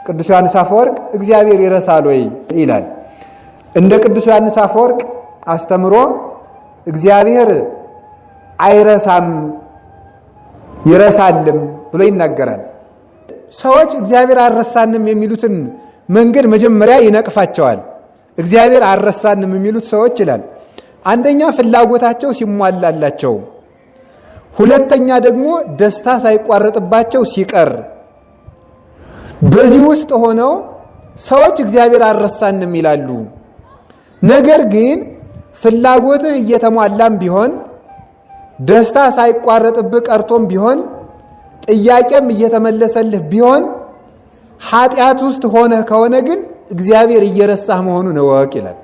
ቅዱስ ዮሐንስ አፈወርቅ እግዚአብሔር ይረሳል ወይ ይላል። እንደ ቅዱስ ዮሐንስ አፈወርቅ አስተምሮ እግዚአብሔር አይረሳም ይረሳልም ብሎ ይናገራል። ሰዎች እግዚአብሔር አልረሳንም የሚሉትን መንገድ መጀመሪያ ይነቅፋቸዋል። እግዚአብሔር አልረሳንም የሚሉት ሰዎች ይላል አንደኛ ፍላጎታቸው ሲሟላላቸው፣ ሁለተኛ ደግሞ ደስታ ሳይቋረጥባቸው ሲቀር፣ በዚህ ውስጥ ሆነው ሰዎች እግዚአብሔር አልረሳንም ይላሉ። ነገር ግን ፍላጎትህ እየተሟላም ቢሆን ደስታ ሳይቋረጥብህ ቀርቶም ቢሆን ጥያቄም እየተመለሰልህ ቢሆን ኃጢአት ውስጥ ሆነህ ከሆነ ግን እግዚአብሔር እየረሳህ መሆኑን እወቅ ይላል።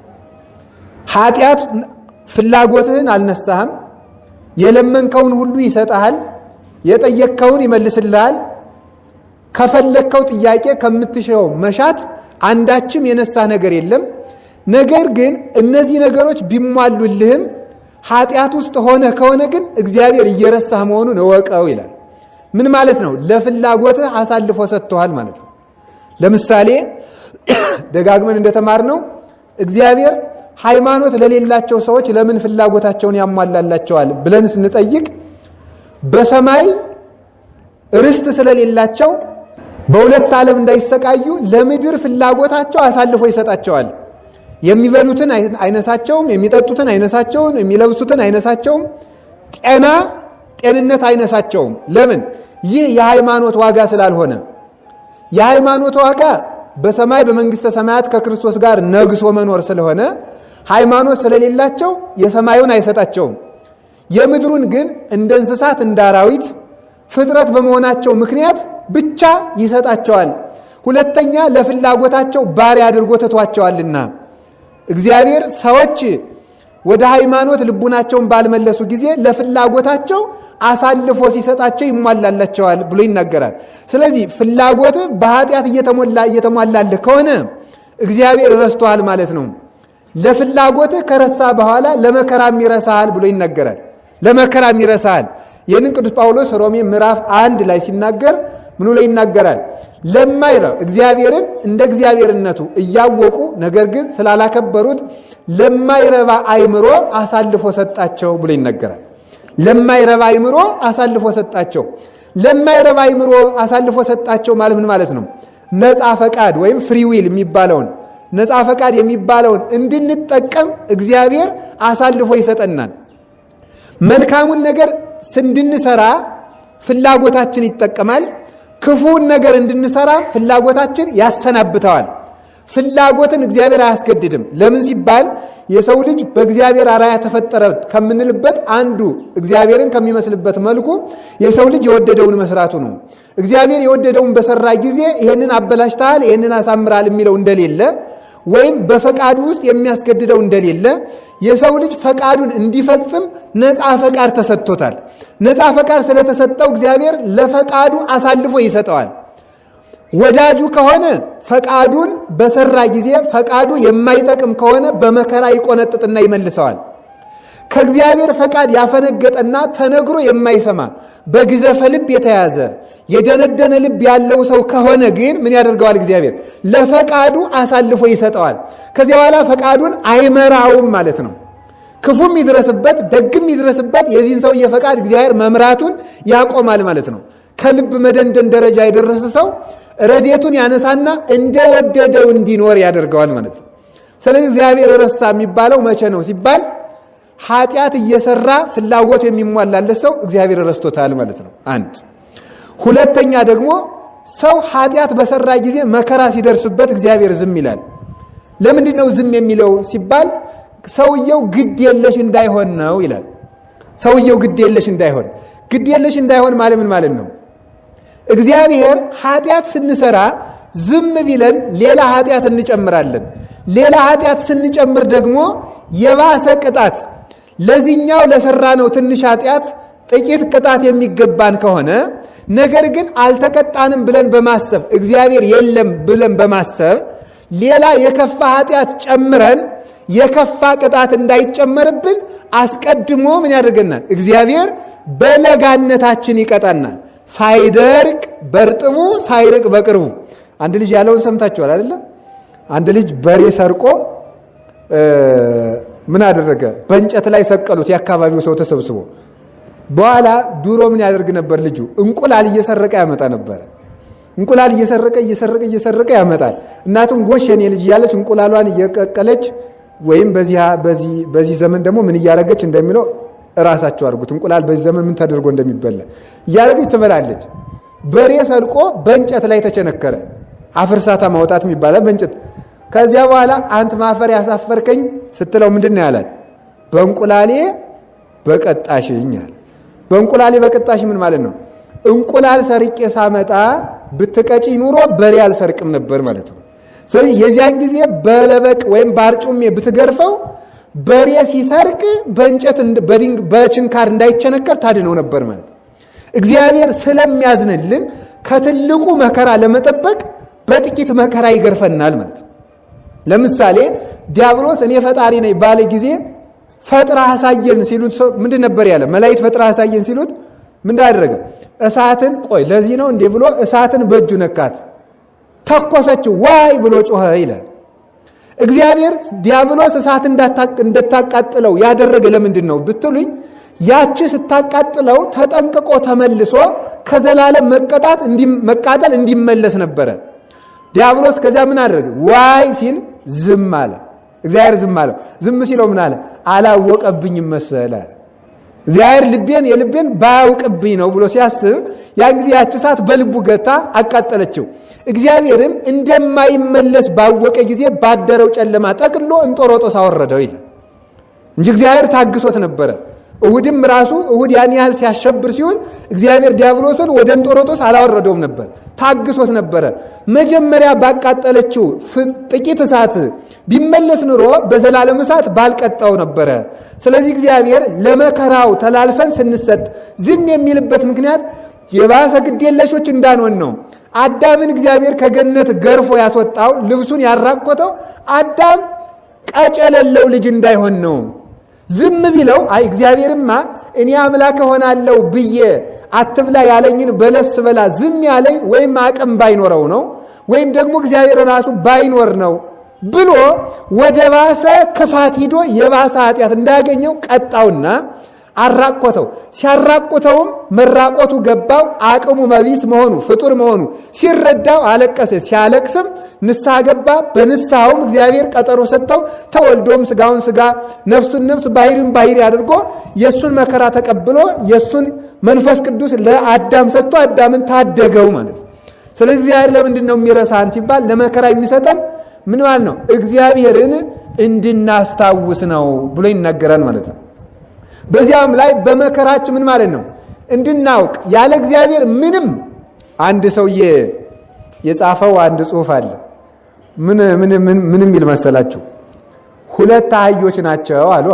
ኃጢአት ፍላጎትህን አልነሳህም። የለመንከውን ሁሉ ይሰጥሃል፣ የጠየቅከውን ይመልስልሃል። ከፈለግከው ጥያቄ ከምትሸው መሻት አንዳችም የነሳህ ነገር የለም። ነገር ግን እነዚህ ነገሮች ቢሟሉልህም ኃጢአት ውስጥ ሆነህ ከሆነ ግን እግዚአብሔር እየረሳህ መሆኑን እወቀው ይላል። ምን ማለት ነው? ለፍላጎትህ አሳልፎ ሰጥቶሃል ማለት ነው። ለምሳሌ ደጋግመን እንደተማርነው እግዚአብሔር ሃይማኖት ለሌላቸው ሰዎች ለምን ፍላጎታቸውን ያሟላላቸዋል ብለን ስንጠይቅ በሰማይ ርስት ስለሌላቸው በሁለት ዓለም እንዳይሰቃዩ ለምድር ፍላጎታቸው አሳልፎ ይሰጣቸዋል። የሚበሉትን አይነሳቸውም፣ የሚጠጡትን አይነሳቸውም፣ የሚለብሱትን አይነሳቸውም፣ ጤንነት አይነሳቸውም። ለምን? ይህ የሃይማኖት ዋጋ ስላልሆነ። የሃይማኖት ዋጋ በሰማይ በመንግስተ ሰማያት ከክርስቶስ ጋር ነግሶ መኖር ስለሆነ ሃይማኖት ስለሌላቸው የሰማዩን አይሰጣቸውም። የምድሩን ግን እንደ እንስሳት እንደ አራዊት ፍጥረት በመሆናቸው ምክንያት ብቻ ይሰጣቸዋል። ሁለተኛ ለፍላጎታቸው ባሪያ አድርጎ ትቷቸዋልና እግዚአብሔር ሰዎች ወደ ሃይማኖት ልቡናቸውን ባልመለሱ ጊዜ ለፍላጎታቸው አሳልፎ ሲሰጣቸው ይሟላላቸዋል ብሎ ይናገራል። ስለዚህ ፍላጎት በኃጢአት እየተሟላልህ ከሆነ እግዚአብሔር ረስቶሃል ማለት ነው። ለፍላጎት ከረሳ በኋላ ለመከራም ይረሳሃል ብሎ ይናገራል። ለመከራም ይረሳሃል። ይህንን ቅዱስ ጳውሎስ ሮሜ ምዕራፍ 1 ላይ ሲናገር ምኑ ላይ ይናገራል? ለማይረባ እግዚአብሔርን እንደ እግዚአብሔርነቱ እያወቁ ነገር ግን ስላላከበሩት ለማይረባ አእምሮ አሳልፎ ሰጣቸው ብሎ ይናገራል። ለማይረባ አእምሮ አሳልፎ ሰጣቸው። ለማይረባ አእምሮ አሳልፎ ሰጣቸው ማለት ምን ማለት ነው? ነፃ ፈቃድ ወይም ፍሪ ዊል የሚባለውን ነፃ ፈቃድ የሚባለውን እንድንጠቀም እግዚአብሔር አሳልፎ ይሰጠናል። መልካሙን ነገር እንድንሰራ ፍላጎታችን ይጠቀማል። ክፉውን ነገር እንድንሰራ ፍላጎታችን ያሰናብተዋል። ፍላጎትን እግዚአብሔር አያስገድድም። ለምን ሲባል የሰው ልጅ በእግዚአብሔር አርአያ ተፈጠረ ከምንልበት አንዱ እግዚአብሔርን ከሚመስልበት መልኩ የሰው ልጅ የወደደውን መስራቱ ነው። እግዚአብሔር የወደደውን በሰራ ጊዜ ይሄንን አበላሽተሃል፣ ይሄንን አሳምራል የሚለው እንደሌለ ወይም በፈቃዱ ውስጥ የሚያስገድደው እንደሌለ የሰው ልጅ ፈቃዱን እንዲፈጽም ነፃ ፈቃድ ተሰጥቶታል። ነፃ ፈቃድ ስለተሰጠው እግዚአብሔር ለፈቃዱ አሳልፎ ይሰጠዋል። ወዳጁ ከሆነ ፈቃዱን በሰራ ጊዜ ፈቃዱ የማይጠቅም ከሆነ በመከራ ይቆነጥጥና ይመልሰዋል። ከእግዚአብሔር ፈቃድ ያፈነገጠና ተነግሮ የማይሰማ በግዘፈ ልብ የተያዘ የደነደነ ልብ ያለው ሰው ከሆነ ግን ምን ያደርገዋል? እግዚአብሔር ለፈቃዱ አሳልፎ ይሰጠዋል። ከዚያ በኋላ ፈቃዱን አይመራውም ማለት ነው። ክፉም ይድረስበት ደግም ይድረስበት የዚህን ሰውዬ ፈቃድ እግዚአብሔር መምራቱን ያቆማል ማለት ነው። ከልብ መደንደን ደረጃ የደረሰ ሰው ረድኤቱን ያነሳና እንደወደደው እንዲኖር ያደርገዋል ማለት ነው። ስለዚህ እግዚአብሔር ረሳ የሚባለው መቼ ነው ሲባል ኃጢአት እየሰራ ፍላጎት የሚሟላለት ሰው እግዚአብሔር ረስቶታል ማለት ነው። አንድ ሁለተኛ ደግሞ ሰው ኃጢአት በሰራ ጊዜ መከራ ሲደርስበት እግዚአብሔር ዝም ይላል። ለምንድን ነው ዝም የሚለው ሲባል ሰውየው ግድ የለሽ እንዳይሆን ነው ይላል። ሰውየው ግድ የለሽ እንዳይሆን። ግድ የለሽ እንዳይሆን ማለት ምን ማለት ነው? እግዚአብሔር ኃጢአት ስንሰራ ዝም ቢለን ሌላ ኃጢአት እንጨምራለን። ሌላ ኃጢአት ስንጨምር ደግሞ የባሰ ቅጣት ለዚህኛው ለሰራነው ትንሽ ኃጢአት ጥቂት ቅጣት የሚገባን ከሆነ ነገር ግን አልተቀጣንም ብለን በማሰብ እግዚአብሔር የለም ብለን በማሰብ ሌላ የከፋ ኃጢአት ጨምረን የከፋ ቅጣት እንዳይጨመርብን አስቀድሞ ምን ያደርገናል? እግዚአብሔር በለጋነታችን ይቀጣናል። ሳይደርቅ በርጥቡ ሳይርቅ በቅርቡ አንድ ልጅ ያለውን ሰምታችኋል አይደለም? አንድ ልጅ በሬ ሰርቆ ምን አደረገ? በእንጨት ላይ ሰቀሉት የአካባቢው ሰው ተሰብስቦ። በኋላ ድሮ ምን ያደርግ ነበር ልጁ? እንቁላል እየሰረቀ ያመጣ ነበር። እንቁላል እየሰረቀ ያመጣል። እናቱም ጎሽ የኔ ልጅ እያለች እንቁላሏን እየቀቀለች ወይም በዚህ ዘመን ደግሞ ምን እያደረገች እንደሚለው እራሳቸው አድርጉት። እንቁላል በዚህ ዘመን ምን ተደርጎ እንደሚበላ እያደረገች ትበላለች። በሬ ሰልቆ በእንጨት ላይ ተቸነከረ። አፍርሳታ ማውጣት የሚባለው በእንጨት። ከዚያ በኋላ አንተ ማፈር ያሳፈርከኝ ስትለው ምንድን ነው ያላት? በእንቁላሌ በቀጣሽኝ አለ። በእንቁላሌ በቀጣሽ ምን ማለት ነው? እንቁላል ሰርቄ ሳመጣ ብትቀጪ ኑሮ በሬ አልሰርቅም ነበር ማለት ነው። ስለዚህ የዚያን ጊዜ በለበቅ ወይም በአርጩሜ ብትገርፈው በሬ ሲሰርቅ በእንጨት በችንካር እንዳይቸነከር ታድነው ነበር ማለት ነው። እግዚአብሔር ስለሚያዝንልን ከትልቁ መከራ ለመጠበቅ በጥቂት መከራ ይገርፈናል ማለት ነው። ለምሳሌ ዲያብሎስ እኔ ፈጣሪ ነኝ ባለ ጊዜ ፈጥራ አሳየን ሲሉት ምንድን ነበር ያለ? መላእክት ፈጥራ አሳየን ሲሉት ምን አደረገ? እሳትን ቆይ ለዚህ ነው እንዴ ብሎ እሳትን በእጁ ነካት፣ ተኮሰችው፣ ዋይ ብሎ ጮኸ ይላል። እግዚአብሔር ዲያብሎስ እሳት እንዳታቃጥለው ያደረገ ለምንድን ነው ብትሉኝ፣ ያቺ ስታቃጥለው ተጠንቅቆ ተመልሶ ከዘላለም መቃጠል እንዲመለስ ነበረ። ዲያብሎስ ከዚያ ምን አደረገ? ዋይ ሲል ዝም አለ። እግዚአብሔር ዝም አለው። ዝም ሲለው ምን አለ? አላወቀብኝም መሰለ። እግዚአብሔር የልቤን ባያውቅብኝ ነው ብሎ ሲያስብ ያን ጊዜ ያቺ እሳት በልቡ ገታ አቃጠለችው። እግዚአብሔርም እንደማይመለስ ባወቀ ጊዜ ባደረው ጨለማ ጠቅሎ እንጦሮጦስ አወረደው ይላል እንጂ እግዚአብሔር ታግሶት ነበረ። እሁድም ራሱ እሁድ ያን ያህል ሲያሸብር ሲሆን እግዚአብሔር ዲያብሎስን ወደ እንጦሮጦስ አላወረደውም ነበር፣ ታግሶት ነበረ። መጀመሪያ ባቃጠለችው ጥቂት እሳት ቢመለስ ኑሮ በዘላለም እሳት ባልቀጣው ነበረ። ስለዚህ እግዚአብሔር ለመከራው ተላልፈን ስንሰጥ ዝም የሚልበት ምክንያት የባሰ ግዴለሾች እንዳንሆን ነው። አዳምን እግዚአብሔር ከገነት ገርፎ ያስወጣው ልብሱን ያራቆተው አዳም ቀጨለለው ልጅ እንዳይሆን ነው። ዝም ቢለው አይ እግዚአብሔርማ እኔ አምላክ ሆናለሁ ብዬ አትብላ ያለኝን በለስ በላ ዝም ያለኝ ወይም አቅም ባይኖረው ነው ወይም ደግሞ እግዚአብሔር ራሱ ባይኖር ነው ብሎ ወደ ባሰ ክፋት ሂዶ የባሰ ኃጢአት እንዳያገኘው ቀጣውና አራቆተው። ሲያራቆተውም መራቆቱ ገባው፣ አቅሙ መቢስ መሆኑ ፍጡር መሆኑ ሲረዳው አለቀሰ። ሲያለቅስም ንስሐ ገባ። በንስሐውም እግዚአብሔር ቀጠሮ ሰጠው። ተወልዶም ስጋውን ስጋ ነፍሱን ነፍስ ባህሪውን ባህሪ አድርጎ የሱን መከራ ተቀብሎ የሱን መንፈስ ቅዱስ ለአዳም ሰጥቶ አዳምን ታደገው ማለት ነው። ስለዚህ እግዚአብሔር ለምንድን ነው የሚረሳን ሲባል ለመከራ የሚሰጠን ምን ማለት ነው? እግዚአብሔርን እንድናስታውስ ነው ብሎ ይናገራል ማለት ነው። በዚያም ላይ በመከራችን ምን ማለት ነው? እንድናውቅ ያለ እግዚአብሔር ምንም። አንድ ሰውዬ የጻፈው አንድ ጽሑፍ አለ። ምን የሚል መሰላችሁ? ሁለት አህዮች ናቸው አሉ።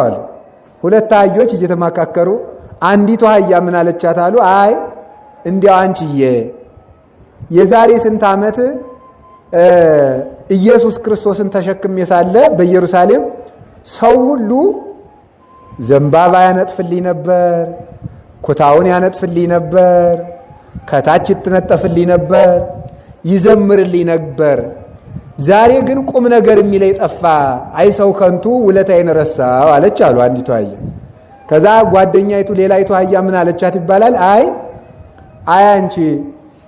ሁለት አህዮች እየተማካከሩ አንዲቱ አህያ ምን አለቻት አሉ? አይ እንዲያው አንቺዬ የዛሬ ስንት ዓመት ኢየሱስ ክርስቶስን ተሸክሜ ሳለ በኢየሩሳሌም ሰው ሁሉ ዘንባባ ያነጥፍልኝ ነበር፣ ኩታውን ያነጥፍልኝ ነበር፣ ከታች ይተነጠፍልኝ ነበር፣ ይዘምርልኝ ነበር። ዛሬ ግን ቁም ነገር የሚለኝ ጠፋ። አይ ሰው ከንቱ ውለታዬን ረሳው አለች አሉ አንዲቱ አህያ። ከዛ ጓደኛይቱ ሌላይቱ አህያ ምን አለቻት ይባላል? አይ አንቺ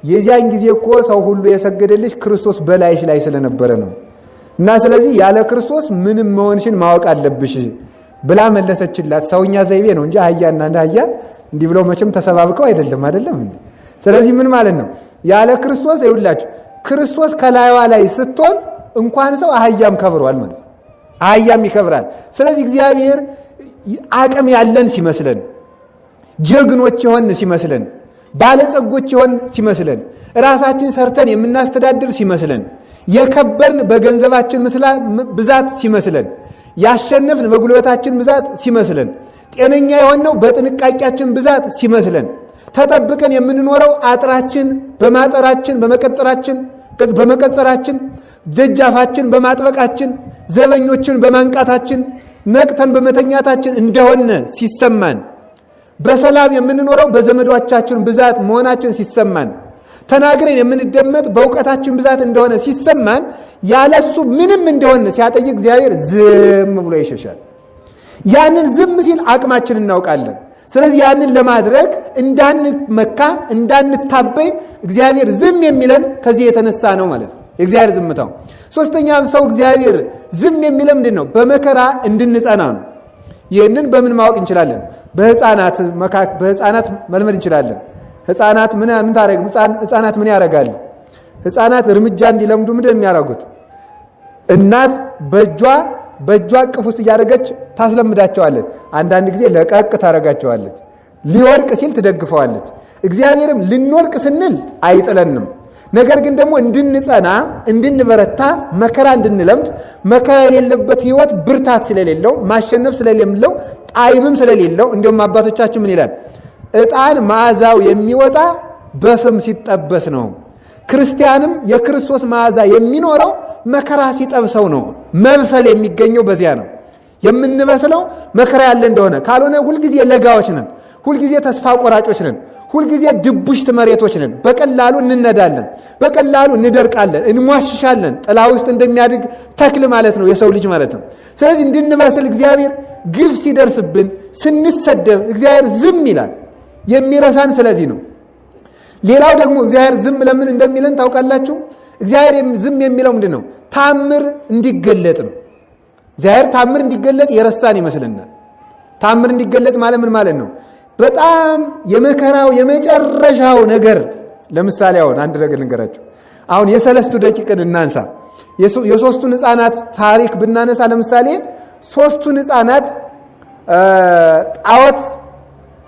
የዚያን ጊዜ እኮ ሰው ሁሉ የሰገደልሽ ክርስቶስ በላይሽ ላይ ስለነበረ ነው እና ስለዚህ ያለ ክርስቶስ ምንም መሆንሽን ማወቅ አለብሽ ብላ መለሰችላት። ሰውኛ ዘይቤ ነው እንጂ አህያና አህያ እንዲህ ብለው መቼም ተሰባብቀው አይደለም እንዴ? ስለዚህ ምን ማለት ነው? ያለ ክርስቶስ ይውላችሁ ክርስቶስ ከላይዋ ላይ ስትሆን እንኳን ሰው አህያም ከብሯል ማለት ነው። አህያም ይከብራል። ስለዚህ እግዚአብሔር አቅም ያለን ሲመስለን፣ ጀግኖች የሆን ሲመስለን፣ ባለጸጎች የሆን ሲመስለን፣ ራሳችን ሰርተን የምናስተዳድር ሲመስለን፣ የከበርን በገንዘባችን ብዛት ሲመስለን፣ ያሸነፍን በጉልበታችን ብዛት ሲመስለን፣ ጤነኛ የሆነው በጥንቃቄያችን ብዛት ሲመስለን፣ ተጠብቀን የምንኖረው አጥራችን በማጠራችን በመቀጸራችን ደጃፋችን በማጥበቃችን ዘበኞችን በማንቃታችን ነቅተን በመተኛታችን እንደሆነ ሲሰማን፣ በሰላም የምንኖረው በዘመዶቻችን ብዛት መሆናችን ሲሰማን፣ ተናግረን የምንደመጥ በእውቀታችን ብዛት እንደሆነ ሲሰማን ያለሱ ምንም እንደሆነ ሲያጠይቅ እግዚአብሔር ዝም ብሎ ይሸሻል። ያንን ዝም ሲል አቅማችን እናውቃለን። ስለዚህ ያንን ለማድረግ እንዳንመካ እንዳንታበይ እግዚአብሔር ዝም የሚለን ከዚህ የተነሳ ነው ማለት ነው። የእግዚአብሔር ዝምታው ሶስተኛው ሰው እግዚአብሔር ዝም የሚለው ምንድነው? በመከራ እንድንጸና ነው። ይህንን በምን ማወቅ እንችላለን? በህፃናት መልመድ እንችላለን። ህፃናት ምን ያደርጋሉ? ህፃናት እርምጃ እንዲለምዱ ምንድን የሚያደርጉት? እናት በእጇ እቅፍ ውስጥ እያደረገች ታስለምዳቸዋለች። አንዳንድ ጊዜ ለቀቅ ታደርጋቸዋለች። ሊወርቅ ሲል ትደግፈዋለች። እግዚአብሔርም ልንወርቅ ስንል አይጥለንም። ነገር ግን ደግሞ እንድንጸና እንድንበረታ መከራ እንድንለምድ መከራ የሌለበት ህይወት ብርታት ስለሌለው ማሸነፍ ስለሌለው ጣዕምም ስለሌለው እንደውም አባቶቻችን ምን ይላል? ዕጣን መዓዛው የሚወጣ በፍም ሲጠበስ ነው። ክርስቲያንም የክርስቶስ መዓዛ የሚኖረው መከራ ሲጠብሰው ነው። መብሰል የሚገኘው በዚያ ነው። የምንበስለው መከራ ያለ እንደሆነ ካልሆነ ሁልጊዜ ለጋዎች ነን፣ ሁልጊዜ ተስፋ ቆራጮች ነን፣ ሁልጊዜ ድቡሽት መሬቶች ነን። በቀላሉ እንነዳለን፣ በቀላሉ እንደርቃለን፣ እንሟሽሻለን። ጥላ ውስጥ እንደሚያድግ ተክል ማለት ነው የሰው ልጅ ማለት ነው። ስለዚህ እንድንበስል እግዚአብሔር ግፍ ሲደርስብን ስንሰደብ እግዚአብሔር ዝም ይላል። የሚረሳን ስለዚህ ነው። ሌላው ደግሞ እግዚአብሔር ዝም ለምን እንደሚለን ታውቃላችሁ? እግዚአብሔር ዝም የሚለው ምንድን ነው? ታምር እንዲገለጥ ነው። እግዚአብሔር ታምር እንዲገለጥ የረሳን ይመስልናል። ታምር እንዲገለጥ ማለት ምን ማለት ነው? በጣም የመከራው የመጨረሻው ነገር ለምሳሌ አሁን አንድ ነገር ልንገራችሁ። አሁን የሰለስቱ ደቂቅን እናንሳ። የሶስቱን ሕፃናት ታሪክ ብናነሳ ለምሳሌ ሶስቱን ሕፃናት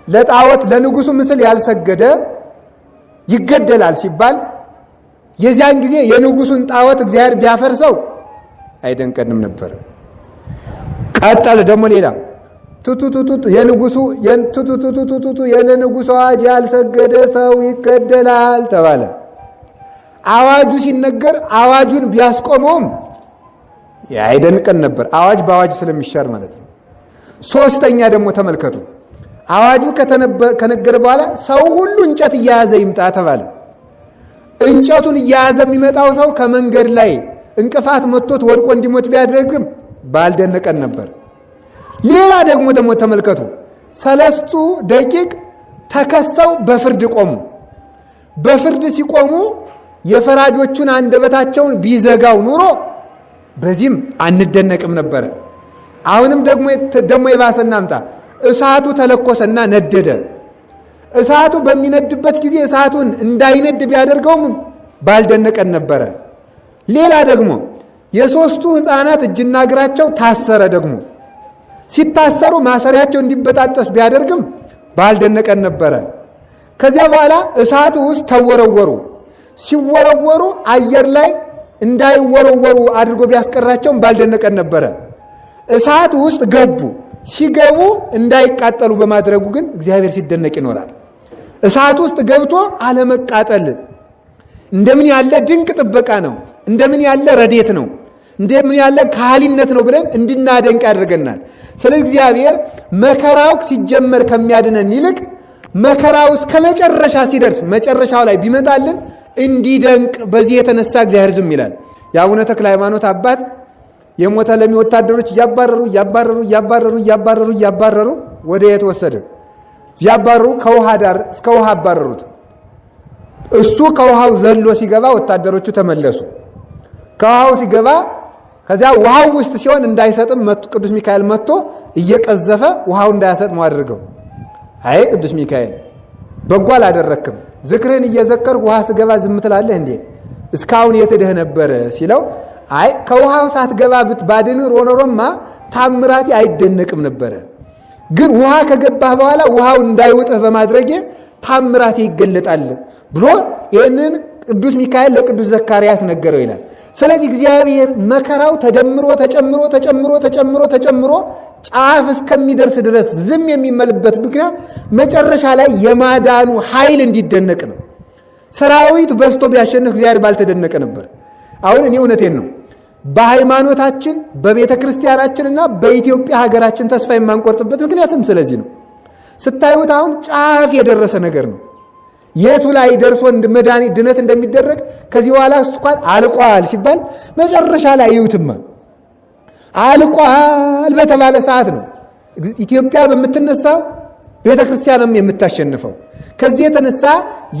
ለጣዖት ለንጉሱ ምስል ያልሰገደ ይገደላል ሲባል የዚያን ጊዜ የንጉሱን ጣዖት እግዚአብሔር ቢያፈርሰው አይደንቀንም ነበር። ቀጠል ደግሞ ሌላ የንጉሱ አዋጅ ያልሰገደ ሰው ይገደላል ተባለ። አዋጁ ሲነገር አዋጁን ቢያስቆመውም አይደንቀን ነበር። አዋጅ በአዋጅ ስለሚሻር ማለት ነው። ሶስተኛ ደግሞ ተመልከቱ። አዋጁ ከነገረ በኋላ ሰው ሁሉ እንጨት እያያዘ ይምጣ ተባለ። እንጨቱን እያያዘ የሚመጣው ሰው ከመንገድ ላይ እንቅፋት መጥቶት ወድቆ እንዲሞት ቢያደርግም ባልደነቀን ነበር። ሌላ ደግሞ ተመልከቱ። ሰለስቱ ደቂቅ ተከሰው በፍርድ ቆሙ። በፍርድ ሲቆሙ የፈራጆቹን አንደበታቸውን ቢዘጋው ኑሮ በዚህም አንደነቅም ነበረ። አሁንም ደግሞ የባሰና አምጣ። እሳቱ ተለኮሰና ነደደ። እሳቱ በሚነድበት ጊዜ እሳቱን እንዳይነድ ቢያደርገውም ባልደነቀን ነበረ። ሌላ ደግሞ የሶስቱ ሕፃናት እጅና እግራቸው ታሰረ። ደግሞ ሲታሰሩ ማሰሪያቸው እንዲበጣጠስ ቢያደርግም ባልደነቀን ነበረ። ከዚያ በኋላ እሳቱ ውስጥ ተወረወሩ። ሲወረወሩ አየር ላይ እንዳይወረወሩ አድርጎ ቢያስቀራቸውም ባልደነቀን ነበረ። እሳቱ ውስጥ ገቡ። ሲገቡ እንዳይቃጠሉ በማድረጉ ግን እግዚአብሔር ሲደነቅ ይኖራል። እሳት ውስጥ ገብቶ አለመቃጠል እንደምን ያለ ድንቅ ጥበቃ ነው! እንደምን ያለ ረድኤት ነው! እንደምን ያለ ካህሊነት ነው ብለን እንድናደንቅ ያደርገናል። ስለዚህ እግዚአብሔር መከራው ሲጀመር ከሚያድነን ይልቅ መከራው እስከ መጨረሻ ሲደርስ መጨረሻው ላይ ቢመጣልን እንዲደንቅ በዚህ የተነሳ እግዚአብሔር ዝም ይላል። የአቡነ ተክለ ሃይማኖት አባት የሞተ ለሚ ወታደሮች እያባረሩ ወደ የት ወሰደ? ያባረሩ ከውሃ ዳር እስከ ውሃ አባረሩት። እሱ ከውሃው ዘሎ ሲገባ ወታደሮቹ ተመለሱ። ከውሃው ሲገባ ከዚያ ውሃው ውስጥ ሲሆን እንዳይሰጥም ቅዱስ ሚካኤል መጥቶ እየቀዘፈ ውሃው እንዳያሰጥመው አድርገው። አይ ቅዱስ ሚካኤል በጎ አላደረክም፣ ዝክርን እየዘከር ውሃ ስገባ ዝም ትላለህ እንዴ? እስካሁን የት ሄደህ ነበረ ሲለው አይ ከውሃው ሳትገባ ባድን ሮኖሮማ ታምራቴ አይደነቅም ነበረ፣ ግን ውሃ ከገባህ በኋላ ውሃው እንዳይወጥህ በማድረጌ ታምራቴ ይገለጣል ብሎ ይህንን ቅዱስ ሚካኤል ለቅዱስ ዘካርያስ ነገረው ይላል። ስለዚህ እግዚአብሔር መከራው ተጨምሮ ጫፍ እስከሚደርስ ድረስ ዝም የሚመልበት ምክንያት መጨረሻ ላይ የማዳኑ ኃይል እንዲደነቅ ነው። ሰራዊት በዝቶ ቢያሸንፍ እግዚአብሔር ባልተደነቀ ነበር። አሁን እኔ እውነቴን ነው። በሃይማኖታችን በቤተ ክርስቲያናችንና በኢትዮጵያ ሀገራችን ተስፋ የማንቆርጥበት ምክንያትም ስለዚህ ነው። ስታዩት አሁን ጫፍ የደረሰ ነገር ነው። የቱ ላይ ደርሶ መድኃኒት ድነት እንደሚደረግ ከዚህ በኋላ እንኳን አልቋል ሲባል መጨረሻ ላይ ይዩትማ አልቋል በተባለ ሰዓት ነው ኢትዮጵያ በምትነሳው ቤተ ክርስቲያንም የምታሸንፈው። ከዚህ የተነሳ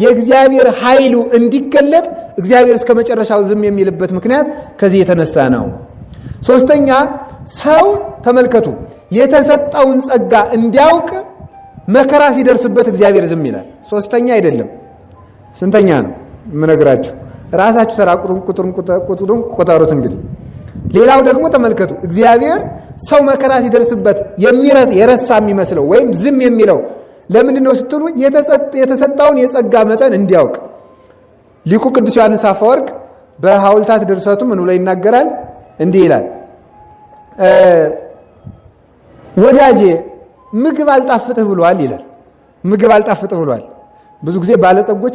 የእግዚአብሔር ኃይሉ እንዲገለጥ እግዚአብሔር እስከ መጨረሻው ዝም የሚልበት ምክንያት ከዚህ የተነሳ ነው። ሶስተኛ ሰው ተመልከቱ የተሰጠውን ጸጋ እንዲያውቅ መከራ ሲደርስበት እግዚአብሔር ዝም ይላል። ሶስተኛ አይደለም ስንተኛ ነው የምነግራችሁ? ራሳችሁ ተራ ቁጥሩን ቁጠሩት። እንግዲህ ሌላው ደግሞ ተመልከቱ እግዚአብሔር ሰው መከራ ሲደርስበት የረሳ የሚመስለው ወይም ዝም የሚለው ለምንድን ነው ስትሉ የተሰጠውን የጸጋ መጠን እንዲያውቅ። ሊቁ ቅዱስ ዮሐንስ አፈወርቅ በሐውልታት ድርሰቱ ምን ብሎ ይናገራል? እንዲህ ይላል ወዳጄ ምግብ አልጣፍጥህ ብሏል ይላል። ምግብ አልጣፍጥህ ብሏል። ብዙ ጊዜ ባለጸጎች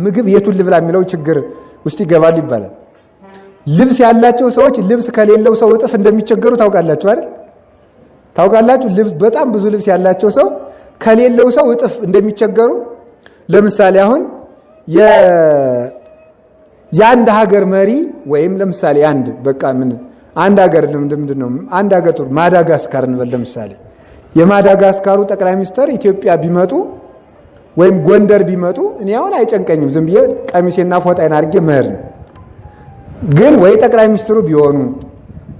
ምግብ የቱን ልብላ የሚለው ችግር ውስጥ ይገባሉ ይባላል። ልብስ ያላቸው ሰዎች ልብስ ከሌለው ሰው እጥፍ እንደሚቸገሩ ታውቃላችሁ አይደል? ታውቃላችሁ በጣም ብዙ ልብስ ያላቸው ሰው ከሌለው ሰው እጥፍ እንደሚቸገሩ። ለምሳሌ አሁን የአንድ ሀገር መሪ ወይም ለምሳሌ አንድ ሀገር ምንድነው አንድ ሀገር ጥሩ ማዳጋስካር እንበል ለምሳሌ የማዳጋስካሩ ጠቅላይ ሚኒስትር ኢትዮጵያ ቢመጡ ወይም ጎንደር ቢመጡ እኔ አሁን አይጨንቀኝም፣ ዝም ብዬ ቀሚሴና ፎጣዬን አድርጌ መሄድ ነው። ግን ወይ ጠቅላይ ሚኒስትሩ ቢሆኑ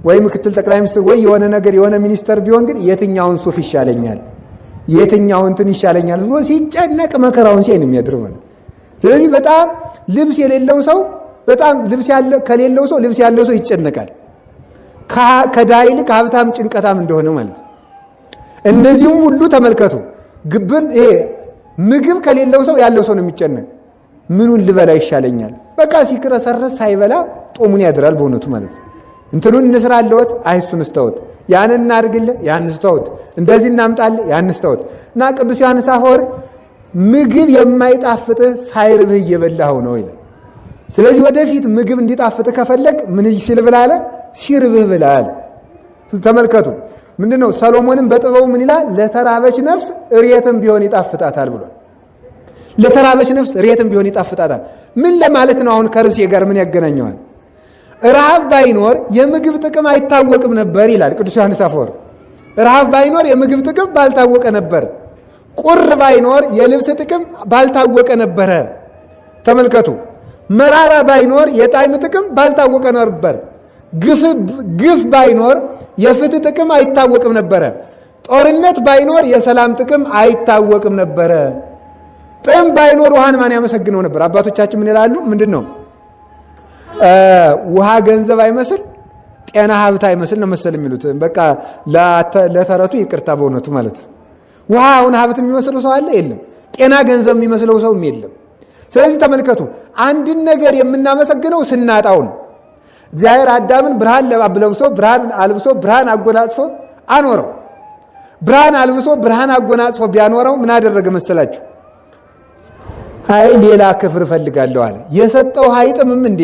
ወይ ምክትል ጠቅላይ ሚኒስትሩ ወይ የሆነ ነገር የሆነ ሚኒስተር ቢሆን ግን የትኛውን ሱፍ ይሻለኛል የትኛውን እንትን ይሻለኛል ብሎ ሲጨነቅ መከራውን ሲያይ ነው የሚያድረው ማለት። ስለዚህ በጣም ልብስ የሌለው ሰው በጣም ከሌለው ሰው ልብስ ያለው ሰው ይጨነቃል። ከድሃ ይልቅ ሀብታም ጭንቀታም እንደሆነ ማለት ነው። እንደዚሁም ሁሉ ተመልከቱ ምግብ ከሌለው ሰው ያለው ሰው ነው የሚጨነቅ። ምኑን ልበላ ይሻለኛል? በቃ ሲክረሰረስ ሳይበላ ጦሙን ያድራል በእውነቱ ማለት ነው። እንትኑን እንስራለሁት አይሱን ስተውት ያንን እናድርግልህ ያን ስተውት እንደዚህ እናምጣልህ ያን ስተውት እና ቅዱስ ዮሐንስ አፈወርቅ ምግብ የማይጣፍጥህ ሳይርብህ እየበላኸው ነው ይላል። ስለዚህ ወደፊት ምግብ እንዲጣፍጥህ ከፈለግ ምን ሲል ብላ አለ? ሲርብህ ብላ አለ። ተመልከቱ ምንድነው ሰሎሞንም በጥበቡ ምን ይላል? ለተራበች ነፍስ እሬትም ቢሆን ይጣፍጣታል ብሏል። ለተራበች ነፍስ እሬትም ቢሆን ይጣፍጣታል። ምን ለማለት ነው? አሁን ከርዕሴ ጋር ምን ያገናኘዋል? ረሃብ ባይኖር የምግብ ጥቅም አይታወቅም ነበር ይላል ቅዱስ ዮሐንስ አፈወርቅ። ረሃብ ባይኖር የምግብ ጥቅም ባልታወቀ ነበር። ቁር ባይኖር የልብስ ጥቅም ባልታወቀ ነበረ። ተመልከቱ መራራ ባይኖር የጣዕም ጥቅም ባልታወቀ ነበር። ግፍ ባይኖር የፍትህ ጥቅም አይታወቅም ነበረ። ጦርነት ባይኖር የሰላም ጥቅም አይታወቅም ነበረ። ጥም ባይኖር ውሃን ማን ያመሰግነው ነበር? አባቶቻችን ምን ይላሉ? ምንድን ነው ውሃ ገንዘብ አይመስል ጤና ሀብት አይመስል ነው መሰል የሚሉት። በቃ ለተረቱ ይቅርታ በእውነቱ ማለት ነው። ውሃ አሁን ሀብት የሚመስለው ሰው አለ? የለም። ጤና ገንዘብ የሚመስለው ሰውም የለም። ስለዚህ ተመልከቱ አንድን ነገር የምናመሰግነው ስናጣው ነው። እግዚአብሔር አዳምን ብርሃን ለብሶ ብርሃን አልብሶ ብርሃን አጎናጽፎ አኖረው። ብርሃን አልብሶ ብርሃን አጎናጽፎ ቢያኖረው ምን አደረገ መሰላችሁ? አይ ሌላ ክፍር እፈልጋለሁ አለ። የሰጠው አይጥምም እንዴ?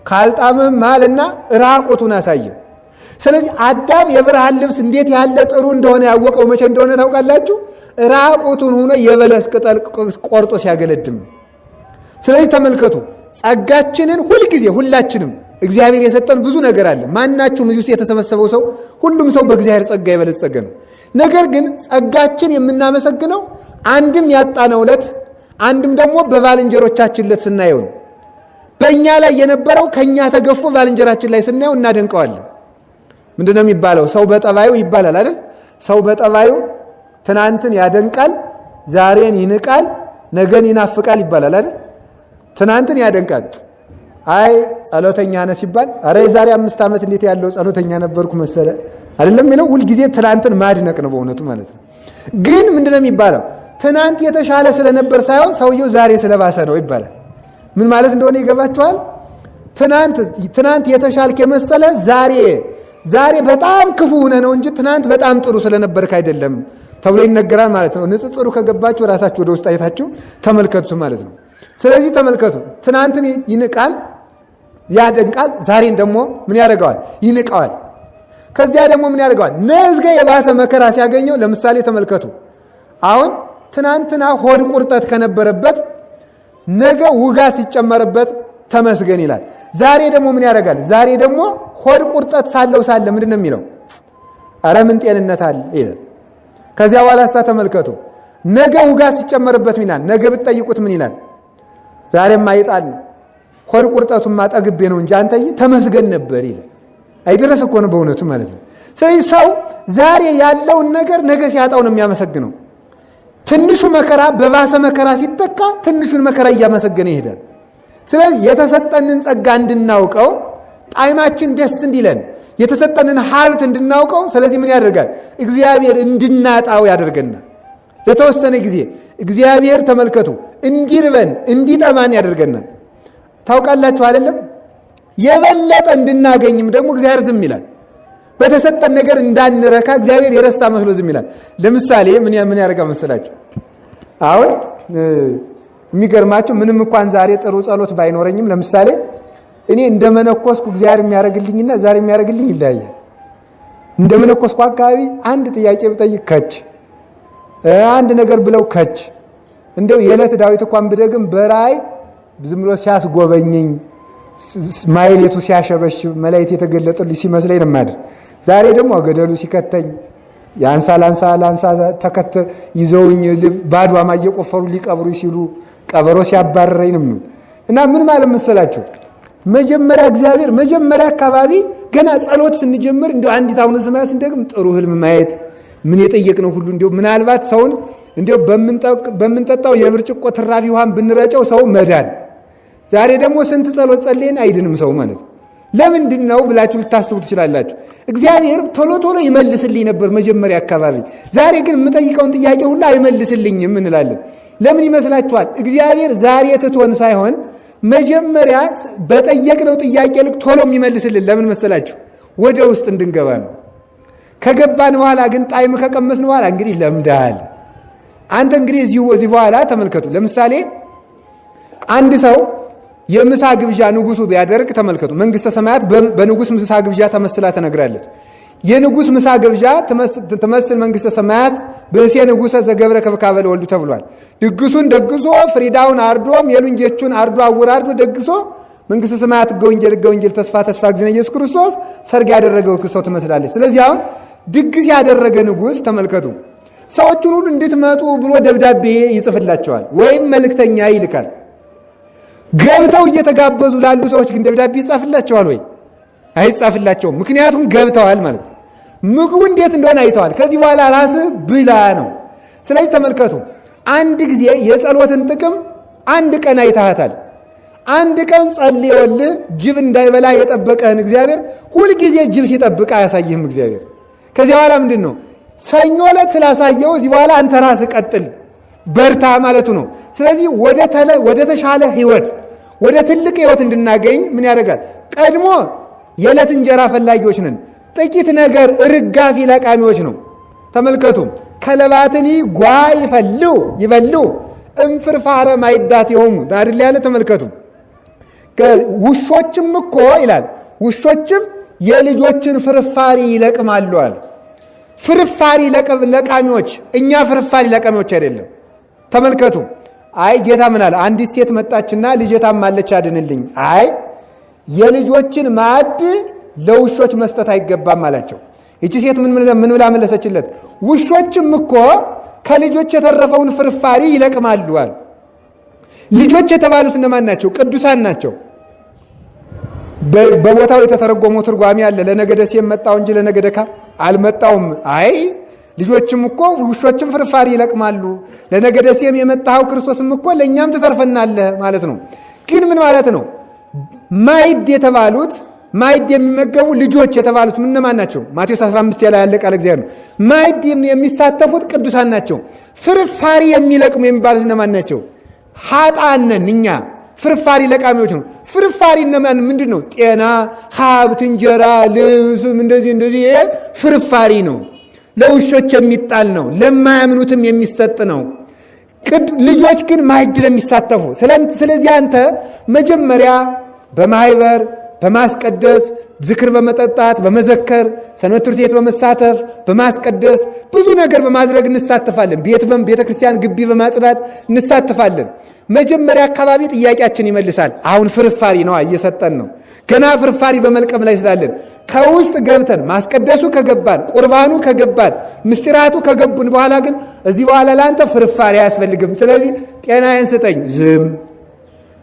ካልጣምም ማለና ራቁቱን አሳየው። ስለዚህ አዳም የብርሃን ልብስ እንዴት ያለ ጥሩ እንደሆነ ያወቀው መቼ እንደሆነ ታውቃላችሁ? ራቁቱን ሆኖ የበለስ ቅጠል ቆርጦ ሲያገለድም። ስለዚህ ተመልከቱ ጸጋችንን ሁልጊዜ ሁላችንም እግዚአብሔር የሰጠን ብዙ ነገር አለ። ማናችሁም እዚህ ውስጥ የተሰበሰበው ሰው ሁሉም ሰው በእግዚአብሔር ጸጋ የበለጸገ ነው። ነገር ግን ጸጋችን የምናመሰግነው አንድም ያጣነው ዕለት አንድም ደግሞ በባልንጀሮቻችን ዕለት ስናየው ነው። በእኛ ላይ የነበረው ከኛ ተገፎ ባልንጀራችን ላይ ስናየው እናደንቀዋለን። ምንድነው የሚባለው? ሰው በጠባዩ ይባላል አይደል? ሰው በጠባዩ ትናንትን ያደንቃል፣ ዛሬን ይንቃል፣ ነገን ይናፍቃል ይባላል አይደል? ትናንትን ያደንቃል። አይ ጸሎተኛ ነህ ሲባል አረ የዛሬ 5 ዓመት እንዴት ያለው ጸሎተኛ ነበርኩ መሰለ አይደለም የሚለው። ሁልጊዜ ትናንትን ማድነቅ ነው በእውነቱ ማለት ነው። ግን ምንድነው የሚባለው? ትናንት የተሻለ ስለነበር ሳይሆን ሰውየው ዛሬ ስለባሰ ነው ይባላል። ምን ማለት እንደሆነ ይገባችኋል? ትናንት የተሻልክ የመሰለ ዛሬ በጣም ክፉ ሆነ ነው እንጂ ትናንት በጣም ጥሩ ስለነበርክ አይደለም ተብሎ ይነገራል ማለት ነው። ንጽጽሩ ከገባችሁ ራሳችሁ ወደ ውስጥ አይታችሁ ተመልከቱት ማለት ነው። ስለዚህ ተመልከቱ ትናንትን ይንቃል፣ ያደንቃል፣ ዛሬን ደግሞ ምን ያደርገዋል? ይንቀዋል። ከዚያ ደግሞ ምን ያደርገዋል? ነገ የባሰ መከራ ሲያገኘው ለምሳሌ ተመልከቱ አሁን ትናንትና ሆድ ቁርጠት ከነበረበት ነገ ውጋት ሲጨመርበት ተመስገን ይላል። ዛሬ ደግሞ ምን ያደርጋል? ዛሬ ደግሞ ሆድ ቁርጠት ሳለው ሳለ ምንድነው የሚለው? አረ ምን ጤንነት አለ ይላል። ከዚያ በኋላ ተመልከቱ፣ ነገ ውጋት ሲጨመርበት ምን ይላል? ነገ ብትጠይቁት ምን ይላል? ዛሬም አይጣል ነው ሆድ ቁርጠቱን ማጠግቤ ነው እንጂ አንተዬ ተመስገን ነበር ይላል። አይደረስ እኮ ነው በእውነቱ ማለት ነው። ስለዚህ ሰው ዛሬ ያለውን ነገር ነገ ሲያጣው ነው የሚያመሰግነው። ትንሹ መከራ በባሰ መከራ ሲተካ ትንሹን መከራ እያመሰገነ ይሄዳል። ስለዚህ የተሰጠንን ጸጋ እንድናውቀው፣ ጣዕማችን ደስ እንዲለን፣ የተሰጠንን ሀብት እንድናውቀው፣ ስለዚህ ምን ያደርጋል? እግዚአብሔር እንድናጣው ያደርገናል። ለተወሰነ ጊዜ እግዚአብሔር ተመልከቱ እንዲርበን እንዲጠማን ያደርገናል። ታውቃላችሁ አይደለም? የበለጠ እንድናገኝም ደግሞ እግዚአብሔር ዝም ይላል። በተሰጠን ነገር እንዳንረካ እግዚአብሔር የረሳ መስሎ ዝም ይላል። ለምሳሌ ምን ያደርጋ መሰላችሁ? አሁን የሚገርማችሁ ምንም እንኳን ዛሬ ጥሩ ጸሎት ባይኖረኝም ለምሳሌ እኔ እንደመነኮስኩ እግዚአብሔር የሚያደርግልኝና ዛሬ የሚያደርግልኝ ይለያያል። እንደመነኮስኩ አካባቢ አንድ ጥያቄ ብጠይቅ ከች፣ አንድ ነገር ብለው ከች፣ እንደው የዕለት ዳዊት እንኳን ብደግም በራእይ ዝም ብሎ ሲያስጎበኘኝ ማይሌቱ ሲያሸበሽብ መላእክት የተገለጡልኝ ሲመስለኝ ነው የማድር። ዛሬ ደግሞ ገደሉ ሲከተኝ ያንሳ ላንሳ ተከተ ይዘውኝ ባድዋማ እየቆፈሩ ሊቀብሩ ሲሉ ቀበሮ ሲያባረረኝ ነው። እና ምን ማለት መሰላችሁ? መጀመሪያ እግዚአብሔር መጀመሪያ አካባቢ ገና ጸሎት ስንጀምር እንደው አንዲት አሁን ስማያ ስንደግም ጥሩ ህልም ማየት ምን የጠየቅነው ሁሉ እንደው ምናልባት ሰውን እንደው በምንጠጣው የብርጭቆ ትራፊ ውሃን ብንረጨው ሰው መዳን። ዛሬ ደግሞ ስንት ጸሎት ጸልየን አይድንም ሰው ማለት ነው። ለምንድን ነው ብላችሁ ልታስቡ ትችላላችሁ። እግዚአብሔር ቶሎ ቶሎ ይመልስልኝ ነበር መጀመሪያ አካባቢ። ዛሬ ግን የምጠይቀውን ጥያቄ ሁሉ አይመልስልኝም እንላለን። ለምን ይመስላችኋል? እግዚአብሔር ዛሬ ትቶን ሳይሆን መጀመሪያ በጠየቅነው ጥያቄ ልክ ቶሎ የሚመልስልን ለምን መሰላችሁ? ወደ ውስጥ እንድንገባ ነው። ከገባን በኋላ ግን ጣዕም ከቀመስን በኋላ እንግዲህ ለምዳል። አንተ እንግዲህ እዚህ በኋላ ተመልከቱ። ለምሳሌ አንድ ሰው የምሳ ግብዣ ንጉሱ ቢያደርግ ተመልከቱ። መንግስተ ሰማያት በንጉስ ምሳ ግብዣ ተመስላ ተነግራለች። የንጉስ ምሳ ግብዣ ተመስል መንግስተ ሰማያት በእሴ ንጉሰ ዘገብረ ከብካበ ለወልዱ ተብሏል። ድግሱን ደግሶ ፍሪዳውን አርዶ የሉንጌቹን አርዶ አወራርዶ ደግሶ መንግስተ ሰማያት ገወንጌል ተስፋ ጊዜ ኢየሱስ ክርስቶስ ሰርግ ያደረገው ሰው ትመስላለች። ስለዚህ አሁን ድግስ ያደረገ ንጉስ ተመልከቱ፣ ሰዎቹን ሁሉ እንድትመጡ ብሎ ደብዳቤ ይጽፍላቸዋል ወይም መልእክተኛ ይልካል። ገብተው እየተጋበዙ ላሉ ሰዎች ግን ደብዳቤ ይጻፍላቸዋል ወይ? አይጻፍላቸውም። ምክንያቱም ገብተዋል ማለት ነው። ምግቡ እንዴት እንደሆነ አይተዋል። ከዚህ በኋላ ራስህ ብላ ነው። ስለዚህ ተመልከቱ፣ አንድ ጊዜ የጸሎትን ጥቅም አንድ ቀን አይተሃታል። አንድ ቀን ጸልየውልህ ጅብ እንዳይበላ የጠበቀህን እግዚአብሔር ሁልጊዜ ጅብ ሲጠብቅ አያሳይህም እግዚአብሔር። ከዚህ በኋላ ምንድን ነው? ሰኞ ዕለት ስላሳየው እዚህ በኋላ አንተ ራስህ ቀጥል በርታ ማለቱ ነው። ስለዚህ ወደ ተሻለ ህይወት ወደ ትልቅ ህይወት እንድናገኝ ምን ያደርጋል? ቀድሞ የዕለት እንጀራ ፈላጊዎች ነን። ጥቂት ነገር ርጋፊ ለቃሚዎች ነው። ተመልከቱ፣ ከለባትኒ ጓ ይበሉ እንፍርፋረ ማይዳት የሆኑ አይደል ያለ። ተመልከቱ፣ ውሾችም እኮ ይላል ውሾችም የልጆችን ፍርፋሪ ይለቅማሉ አለ። ፍርፋሪ ለቃሚዎች፣ እኛ ፍርፋሪ ለቃሚዎች አይደለም። ተመልከቱ፣ አይ ጌታ ምን አለ? አንዲት ሴት መጣችና ልጄ ታማለች አድንልኝ። አይ የልጆችን ማዕድ ለውሾች መስጠት አይገባም አላቸው። ይቺ ሴት ምን ብላ መለሰችለት? ውሾችም እኮ ከልጆች የተረፈውን ፍርፋሪ ይለቅማሉ አለ። ልጆች የተባሉት እነማን ናቸው? ቅዱሳን ናቸው። በቦታው የተተረጎመው ትርጓሜ አለ። ለነገደ ሴም መጣው እንጂ ለነገደ ካም አልመጣውም። አይ ልጆችም እኮ ውሾችም ፍርፋሪ ይለቅማሉ፣ ለነገደ ሴም የመጣው ክርስቶስም እኮ ለእኛም ትተርፈናለህ ማለት ነው። ግን ምን ማለት ነው? ማዕድ የተባሉት ማዕድ የሚመገቡ ልጆች የተባሉት እነማን ናቸው? ማቴዎስ 15 ላይ ያለ ቃል እግዚአብሔር ነው። ማዕድ የሚሳተፉት ቅዱሳን ናቸው። ፍርፋሪ የሚለቅሙ የሚባሉት እነማን ናቸው? ኃጥአን ነን እኛ። ፍርፋሪ ለቃሚዎች ነው። ፍርፋሪ እነማን? ምንድን ነው? ጤና፣ ሀብት፣ እንጀራ፣ ልብስ፣ እንደዚህ ፍርፋሪ ነው። ለውሾች የሚጣል ነው። ለማያምኑትም የሚሰጥ ነው። ልጆች ግን ማዕድ ለሚሳተፉ። ስለዚህ አንተ መጀመሪያ በማህበር በማስቀደስ ዝክር በመጠጣት በመዘከር ሰንበት ትምህርት ቤት በመሳተፍ በማስቀደስ ብዙ ነገር በማድረግ እንሳተፋለን። ቤተ ክርስቲያን ግቢ በማጽዳት እንሳተፋለን። መጀመሪያ አካባቢ ጥያቄያችን ይመልሳል። አሁን ፍርፋሪ ነው እየሰጠን ነው። ገና ፍርፋሪ በመልቀም ላይ ስላለን ከውስጥ ገብተን ማስቀደሱ ከገባን ቁርባኑ ከገባን ምስጢራቱ ከገቡን በኋላ ግን እዚህ በኋላ ለአንተ ፍርፋሪ አያስፈልግም። ስለዚህ ጤናዬን ስጠኝ፣ ዝም፣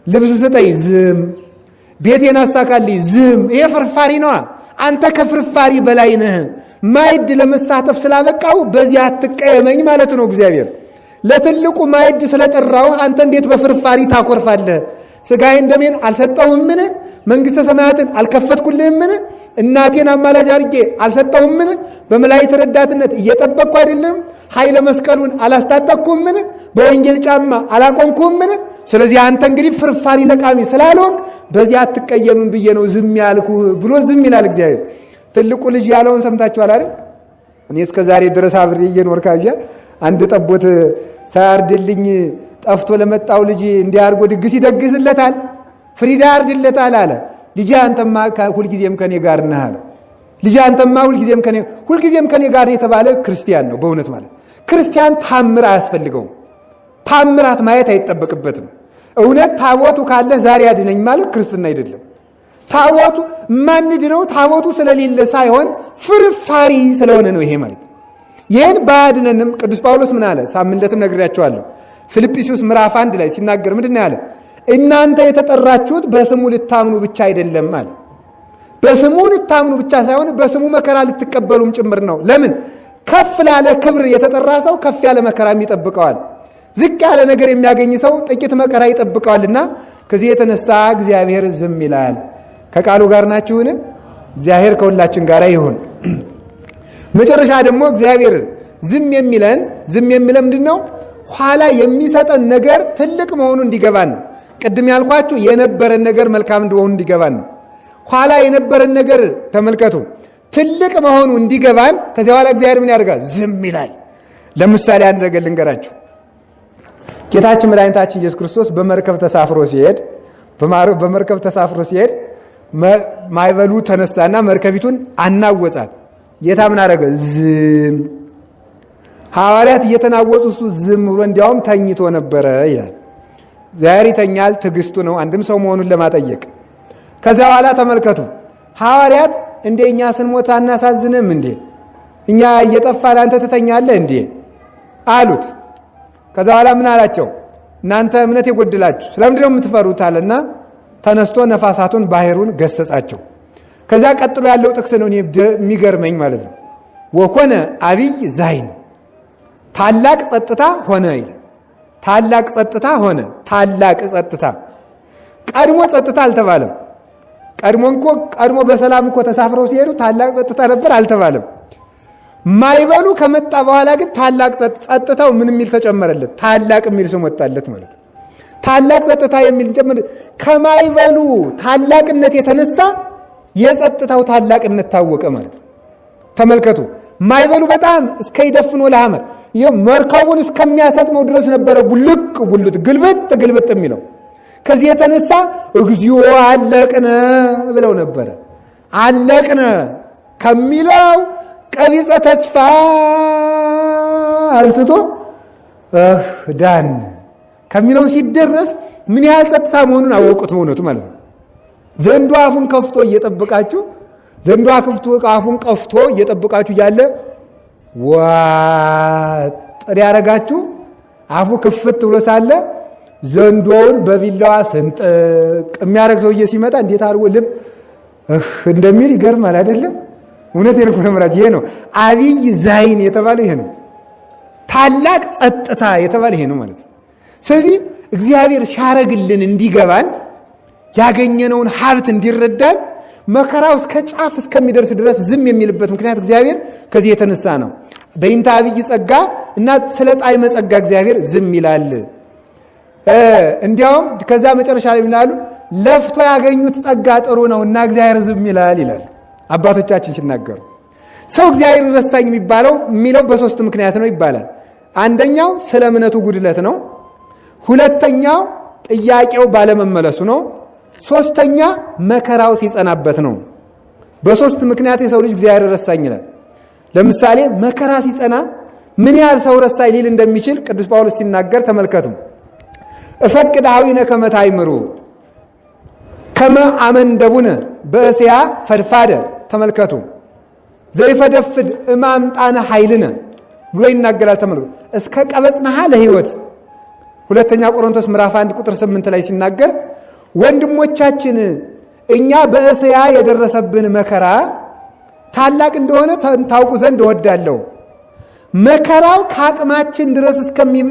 ልብስ ስጠኝ፣ ዝም፣ ቤቴን አሳካልኝ፣ ዝም። ይሄ ፍርፋሪ ነዋ። አንተ ከፍርፋሪ በላይ ነህ። ማዕድ ለመሳተፍ ስላበቃው በዚህ አትቀየመኝ ማለት ነው እግዚአብሔር። ለትልቁ ማዕድ ስለጠራው አንተ እንዴት በፍርፋሪ ታኮርፋለህ? ሥጋዬን ደሜን አልሰጠሁምን? መንግሥተ ሰማያትን አልከፈትኩልህምን? እናቴን አማላጅ አድርጌ አልሰጠሁምን? በመላእክት ረዳትነት እየጠበቅኩ አይደለም? ኃይለ መስቀሉን አላስታጠቅኩምን? በወንጌል ጫማ አላቆምኩምን? ስለዚህ አንተ እንግዲህ ፍርፋሪ ለቃሚ ስላልሆንክ በዚህ አትቀየምም ብዬ ነው ዝም ያልኩህ ብሎ ዝም ይላል እግዚአብሔር። ትልቁ ልጅ ያለውን ሰምታችኋል አይደል? እኔ እስከ ዛሬ ድረስ አብሬ እየኖርኩ አንድ ጠቦት ሳያርድልኝ ጠፍቶ ለመጣው ልጅ እንዲያርጎ ድግስ ይደግስለታል፣ ፍሪዳ ያርድለታል አለ። ልጅ አንተማ ሁልጊዜም ከኔ ጋር ነህ አለው። ልጅ አንተማ ሁልጊዜም ከኔ ጋር የተባለ ክርስቲያን ነው። በእውነት ማለት ክርስቲያን ታምር አያስፈልገውም። ታምራት ማየት አይጠበቅበትም። እውነት ታቦቱ ካለ ዛሬ ያድነኝ ማለት ክርስትና አይደለም። ታቦቱ ማንድነው? ታቦቱ ስለሌለ ሳይሆን ፍርፋሪ ስለሆነ ነው ይሄ ማለት። ይህን ባያድነንም ቅዱስ ጳውሎስ ምን አለ? ሳምንለትም ነግሬያቸዋለሁ። ፊልጵስዩስ ምዕራፍ 1 ላይ ሲናገር ምንድን ነው ያለ? እናንተ የተጠራችሁት በስሙ ልታምኑ ብቻ አይደለም አለ። በስሙ ልታምኑ ብቻ ሳይሆን በስሙ መከራ ልትቀበሉም ጭምር ነው። ለምን? ከፍ ላለ ክብር የተጠራ ሰው ከፍ ያለ መከራም ይጠብቀዋል። ዝቅ ያለ ነገር የሚያገኝ ሰው ጥቂት መከራ ይጠብቀዋልና ከዚህ የተነሳ እግዚአብሔር ዝም ይላል። ከቃሉ ጋር ናችሁን? እግዚአብሔር ከሁላችን ጋር ይሁን። መጨረሻ ደግሞ እግዚአብሔር ዝም የሚለን ምንድን ነው? ኋላ የሚሰጠን ነገር ትልቅ መሆኑን እንዲገባን ነው። ቅድም ያልኳችሁ የነበረን ነገር መልካም እንደሆኑ እንዲገባን ነው። ኋላ የነበረን ነገር ተመልከቱ፣ ትልቅ መሆኑ እንዲገባን ከዚያ በኋላ እግዚአብሔር ምን ያደርጋል? ዝም ይላል። ለምሳሌ አንድ ነገር ልንገራችሁ። ጌታችን መድኃኒታችን ኢየሱስ ክርስቶስ በመርከብ ተሳፍሮ ሲሄድ ማዕበሉ ተነሳና መርከቢቱን አናወጻት። ጌታ ምን አደረገ? ዝም። ሐዋርያት እየተናወጡ እሱ ዝም ብሎ እንዲያውም ተኝቶ ነበረ ይላል። እግዚአብሔር ይተኛል፣ ትዕግስቱ ነው፣ አንድም ሰው መሆኑን ለማጠየቅ። ከዚያ በኋላ ተመልከቱ፣ ሐዋርያት እንደ እኛ ስንሞት አናሳዝንም እንዴ? እኛ እየጠፋን አንተ ትተኛለህ እንዴ አሉት። ከዚያ በኋላ ምን አላቸው? እናንተ እምነት የጎደላችሁ ስለምንድን ነው የምትፈሩት አለና ተነስቶ ነፋሳቱን ባህሩን ገሰጻቸው። ከዚያ ቀጥሎ ያለው ጥቅስ ነው የሚገርመኝ ማለት ነው። ወኮነ አብይ ዛይን፣ ታላቅ ጸጥታ ሆነ ይላል። ታላቅ ጸጥታ ሆነ። ታላቅ ጸጥታ። ቀድሞ ጸጥታ አልተባለም። ቀድሞ በሰላም እኮ ተሳፍረው ሲሄዱ ታላቅ ጸጥታ ነበር አልተባለም። ማይበሉ ከመጣ በኋላ ግን ታላቅ ጸጥታው ምን የሚል ተጨመረለት? ታላቅ የሚል ስም ወጣለት ማለት ነው። ታላቅ ጸጥታ የሚል ጨምር። ከማይበሉ ታላቅነት የተነሳ የጸጥታው ታላቅነት ታወቀ ማለት ነው። ተመልከቱ፣ ማይበሉ በጣም እስከ ይደፍኖ ለሐመር መርከቡን እስከሚያሰጥመው ድረስ ነበረ ቡልጥ ግልብጥ የሚለው። ከዚህ የተነሳ እግዚኦ አለቅነ ብለው ነበረ። አለቅነ ከሚለው ቀቢጸ ተስፋ አንስቶ ዳን ከሚለው ሲደረስ ምን ያህል ጸጥታ መሆኑን አወቁት በእውነቱ ማለት ነው። ዘንዶ አፉን ከፍቶ እየጠበቃችሁ አፉን ከፍቶ እየጠበቃችሁ እያለ ዋጥ ያረጋችሁ አፉ ክፍት ብሎ ሳለ ዘንዶውን በቢላዋ ስንጥቅ የሚያደርግ ሰውዬ ሲመጣ እንዴት አድርጎ ልብ እንደሚል ይገርማል አይደለም? እውነቴን እኮ ነው የምላችሁ። ይሄ ነው አብይ ዛይን የተባለ ይሄ ነው። ታላቅ ጸጥታ የተባለ ይሄ ነው ማለት ነው። ስለዚህ እግዚአብሔር ሲያረግልን እንዲገባን ያገኘነውን ሀብት እንዲረዳን መከራው እስከ ጫፍ እስከሚደርስ ድረስ ዝም የሚልበት ምክንያት እግዚአብሔር ከዚህ የተነሳ ነው። በይንተ አብይ ጸጋ እና ስለ ጣዕመ ጸጋ እግዚአብሔር ዝም ይላል። እንዲያውም ከዛ መጨረሻ ላይ ምናሉ ለፍቶ ያገኙት ጸጋ ጥሩ ነው እና እግዚአብሔር ዝም ይላል ይላል አባቶቻችን ሲናገሩ። ሰው እግዚአብሔር ረሳኝ የሚለው በሶስት ምክንያት ነው ይባላል። አንደኛው ስለ እምነቱ ጉድለት ነው። ሁለተኛው ጥያቄው ባለመመለሱ ነው። ሶስተኛ መከራው ሲጸናበት ነው። በሶስት ምክንያት የሰው ልጅ እግዚአብሔር ረሳኝ ይላል። ለምሳሌ መከራ ሲጸና ምን ያህል ሰው ረሳኝ ሊል እንደሚችል ቅዱስ ጳውሎስ ሲናገር ተመልከቱ። እፈቅድ ኀዊነ ከመ ታእምሩ ከመ አመንደቡነ በእስያ ፈድፋደ ተመልከቱ ዘይፈደፍድ እማምጣነ ኃይልነ ብሎ ይናገራል። ተመልከቱ እስከ ቀበጽናሃ ለሕይወት ሁለተኛ ቆሮንቶስ ምዕራፍ 1 ቁጥር 8 ላይ ሲናገር ወንድሞቻችን እኛ በእስያ የደረሰብን መከራ ታላቅ እንደሆነ ታውቁ ዘንድ እወዳለሁ። መከራው ከአቅማችን ድረስ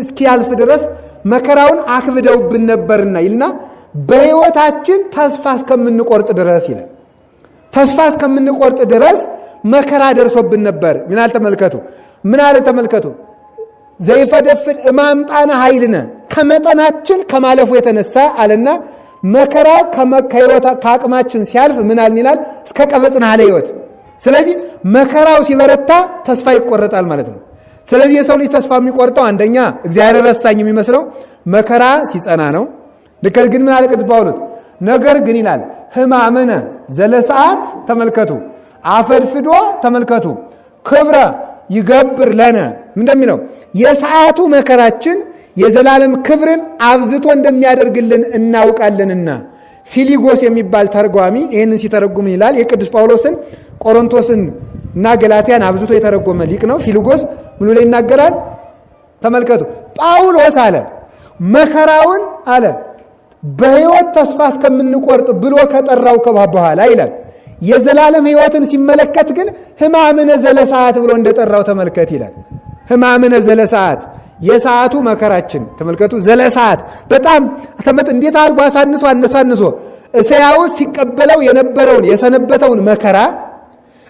እስኪያልፍ ድረስ መከራውን አክብደውብን ነበርና ይልና በሕይወታችን ተስፋ እስከምንቆርጥ ድረስ ይላል። ተስፋ እስከምንቆርጥ ድረስ መከራ ደርሶብን ነበር። ምን አለ ተመልከቱ፣ ምን አለ ተመልከቱ። ዘይፈደፍድ እማምጣነ ኃይልነ ከመጠናችን ከማለፉ የተነሳ አለና መከራው ከአቅማችን ሲያልፍ ምን አልን ይላል? እስከ ቀበጽናሃ ለሕይወት። ስለዚህ መከራው ሲበረታ ተስፋ ይቆረጣል ማለት ነው። ስለዚህ የሰው ልጅ ተስፋ የሚቆርጠው አንደኛ እግዚአብሔር ረሳኝ የሚመስለው መከራ ሲጸና ነው። ልከል ግን ምን አለ ቅዱስ ጳውሎስ? ነገር ግን ይላል ሕማምነ ዘለሰዓት ተመልከቱ አፈድፍዶ ተመልከቱ ክብረ ይገብር ለነ እንደሚለው የሰዓቱ መከራችን የዘላለም ክብርን አብዝቶ እንደሚያደርግልን እናውቃለንና። ፊሊጎስ የሚባል ተርጓሚ ይህንን ሲተረጉም ይላል የቅዱስ ጳውሎስን ቆሮንቶስን እና ገላትያን አብዝቶ የተረጎመ ሊቅ ነው። ፊሊጎስ ምን ላይ ይናገራል? ተመልከቱ ጳውሎስ አለ መከራውን አለ በሕይወት ተስፋ እስከምንቆርጥ ብሎ ከጠራው በኋላ ይላል የዘላለም ሕይወትን ሲመለከት ግን ሕማምነ ዘለሰዓት ብሎ እንደጠራው ተመልከት ይላል። ሕማምነ ዘለሰዓት የሰዓቱ መከራችን ተመልከቱ። ዘለሰዓት በጣም እንዴት አድርጎ አሳንሶ እስያው ሲቀበለው የነበረውን የሰነበተውን መከራ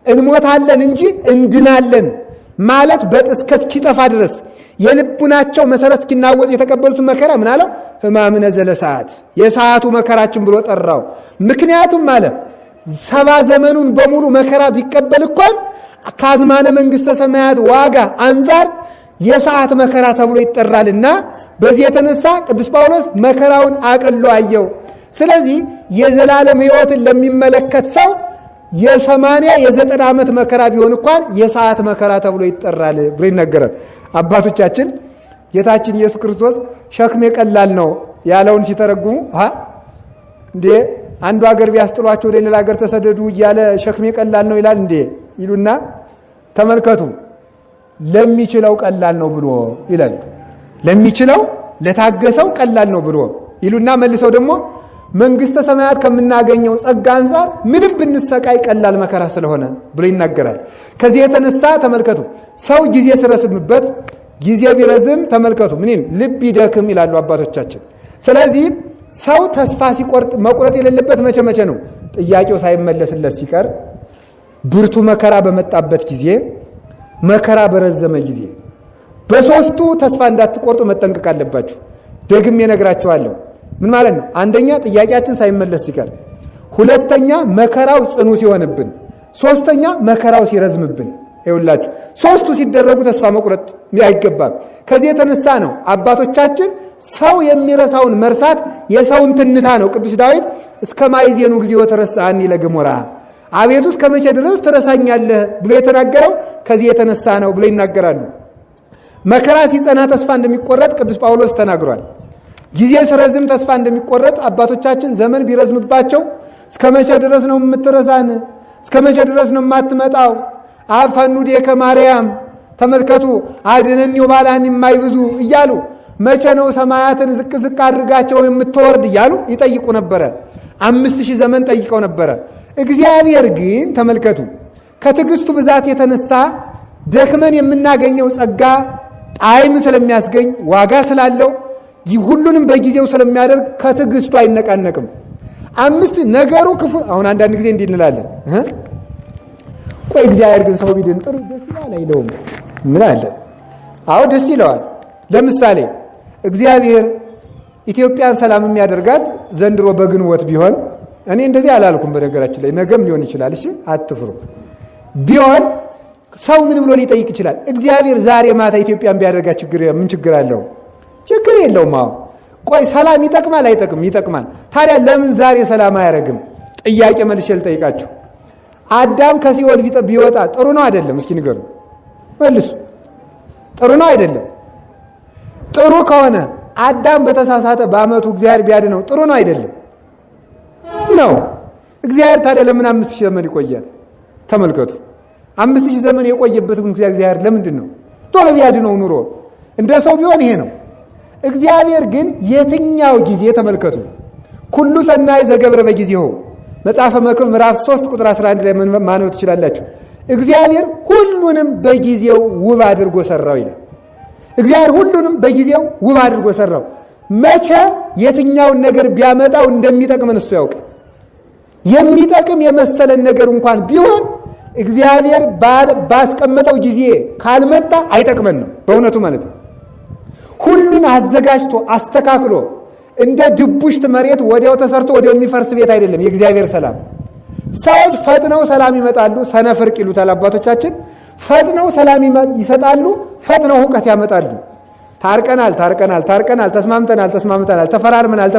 እንሞታለን እንጂ እንድናለን ማለት እስኪጠፋ ድረስ የልቡናቸው መሰረት እስኪናወጥ የተቀበሉትን መከራ ምን አለው? ሕማምነ ዘለሰዓት የሰዓቱ መከራችን ብሎ ጠራው። ምክንያቱም ማለት 70 ዘመኑን በሙሉ መከራ ቢቀበል እንኳን ከአዝማነ መንግሥተ ሰማያት ዋጋ አንጻር የሰዓት መከራ ተብሎ ይጠራልና በዚህ የተነሳ ቅዱስ ጳውሎስ መከራውን አቅሎ አየው። ስለዚህ የዘላለም ሕይወትን ለሚመለከት ሰው የ80 ዓመት መከራ ቢሆን እንኳን የሰዓት መከራ ተብሎ ይጠራል ብሎ ይነገራል። አባቶቻችን ጌታችን ኢየሱስ ክርስቶስ ሸክሜ ቀላል ነው ያለውን ሲተረጉሙ እንዴ አንዱ ሀገር ቢያስጥሏቸው ወደ ሌላ ሀገር ተሰደዱ እያለ ሸክሜ ቀላል ነው ይላል እንዴ ይሉና ተመልከቱ ለሚችለው ቀላል ነው ብሎ ይላል። ለሚችለው ለታገሰው ቀላል ነው ብሎ ይሉና መልሰው ደግሞ መንግሥተ ሰማያት ከምናገኘው ጸጋ አንፃር ምንም ብንሰቃይ ቀላል መከራ ስለሆነ ብሎ ይናገራል። ከዚህ የተነሳ ተመልከቱ ሰው ጊዜ ሲረዝምበት ጊዜ ቢረዝም ተመልከቱ ምን ልብ ይደክም ይላሉ አባቶቻችን። ስለዚህ ሰው ተስፋ ሲቆርጥ መቁረጥ የሌለበት መቼ ነው? ጥያቄው ሳይመለስለት ሲቀር፣ ብርቱ መከራ በመጣበት ጊዜ፣ መከራ በረዘመ ጊዜ። በሶስቱ ተስፋ እንዳትቆርጡ መጠንቀቅ አለባችሁ። ደግሜ እነግራችኋለሁ። ምን ማለት ነው? አንደኛ ጥያቄያችን ሳይመለስ ሲቀር፣ ሁለተኛ መከራው ጽኑ ሲሆንብን፣ ሶስተኛ መከራው ሲረዝምብን። ይኸውላችሁ ሶስቱ ሲደረጉ ተስፋ መቁረጥ አይገባም። ከዚህ የተነሳ ነው አባቶቻችን ሰው የሚረሳውን መርሳት የሰውን ትንታ ነው። ቅዱስ ዳዊት እስከ ማይዜኑ ጊዜው ተረሳኒ ለገሞራ አቤቱ እስከ መቼ ድረስ ትረሳኛለህ ብሎ የተናገረው ከዚህ የተነሳ ነው ብሎ ይናገራሉ። መከራ ሲጸና ተስፋ እንደሚቆረጥ ቅዱስ ጳውሎስ ተናግሯል። ጊዜ ሲረዝም ተስፋ እንደሚቆረጥ አባቶቻችን ዘመን ቢረዝምባቸው እስከ መቼ ድረስ ነው የምትረሳን? እስከ መቼ ድረስ ነው የማትመጣው? አፈኑዴ ከማርያም ተመልከቱ አድነኒ ወባላኒ የማይብዙ እያሉ መቼ ነው ሰማያትን ዝቅ ዝቅ አድርጋቸው የምትወርድ እያሉ ይጠይቁ ነበረ። 5000 ዘመን ጠይቀው ነበረ። እግዚአብሔር ግን ተመልከቱ ከትዕግስቱ ብዛት የተነሳ ደክመን የምናገኘው ጸጋ ጣዕም ስለሚያስገኝ ዋጋ ስላለው ሁሉንም በጊዜው ስለሚያደርግ ከትዕግስቱ አይነቃነቅም። ነገሩ ክፉ አሁን አንዳንድ ጊዜ እንዲህ እንላለን ቆይ እግዚአብሔር ግን ሰው ቢድን ጥሩ ደስ ይላል አይለውም? ምን አለ? አዎ ደስ ይለዋል። ለምሳሌ እግዚአብሔር ኢትዮጵያን ሰላም የሚያደርጋት ዘንድሮ በግንቦት ቢሆን እኔ እንደዚህ አላልኩም። በነገራችን ላይ ነገም ሊሆን ይችላል። እሺ አትፍሩ። ቢሆን ሰው ምን ብሎ ሊጠይቅ ይችላል? እግዚአብሔር ዛሬ ማታ ኢትዮጵያን ቢያደርጋት ምን ችግር አለው? ችግር የለውም። አዎ ቆይ ሰላም ይጠቅማል አይጠቅም? ይጠቅማል። ታዲያ ለምን ዛሬ ሰላም አያደርግም? ጥያቄ መልሼ ልጠይቃችሁ። አዳም ከሲኦል ቢወጣ ጥሩ ነው አይደለም? እስኪ ንገሩ፣ መልሱ። ጥሩ ነው አይደለም? ጥሩ ከሆነ አዳም በተሳሳተ በአመቱ እግዚአብሔር ቢያድነው ጥሩ ነው አይደለም? ነው። እግዚአብሔር ታዲያ ለምን 5000 ዘመን ይቆያል? ተመልከቱ። 5000 ዘመን የቆየበት ምክንያት እግዚአብሔር ለምንድን ነው? ቶሎ ቢያድነው ኑሮ እንደ ሰው ቢሆን ይሄ ነው። እግዚአብሔር ግን የትኛው ጊዜ ተመልከቱ። ኩሉ ሰናይ ዘገብረ በጊዜው መጽሐፈ መክብብ ምዕራፍ 3 ቁጥር 11 ላይ ማንበብ ትችላላችሁ። እግዚአብሔር ሁሉንም በጊዜው ውብ አድርጎ ሰራው ይላል። እግዚአብሔር ሁሉንም በጊዜው ውብ አድርጎ ሰራው። መቼ የትኛውን ነገር ቢያመጣው እንደሚጠቅመን እሱ ያውቃል። የሚጠቅም የመሰለን ነገር እንኳን ቢሆን እግዚአብሔር ባስቀመጠው ጊዜ ካልመጣ አይጠቅመን ነው በእውነቱ ማለት ነው። ሁሉን አዘጋጅቶ አስተካክሎ እንደ ድቡሽት መሬት ወዲያው ተሰርቶ ወዲያው የሚፈርስ ቤት አይደለም የእግዚአብሔር ሰላም። ሰዎች ፈጥነው ሰላም ይመጣሉ፣ ሰነፍርቅ ይሉታል አባቶቻችን። ፈጥነው ሰላም ይሰጣሉ፣ ፈጥነው ሁከት ያመጣሉ። ታርቀናል፣ ተስማምተናል፣ ተፈራርመናል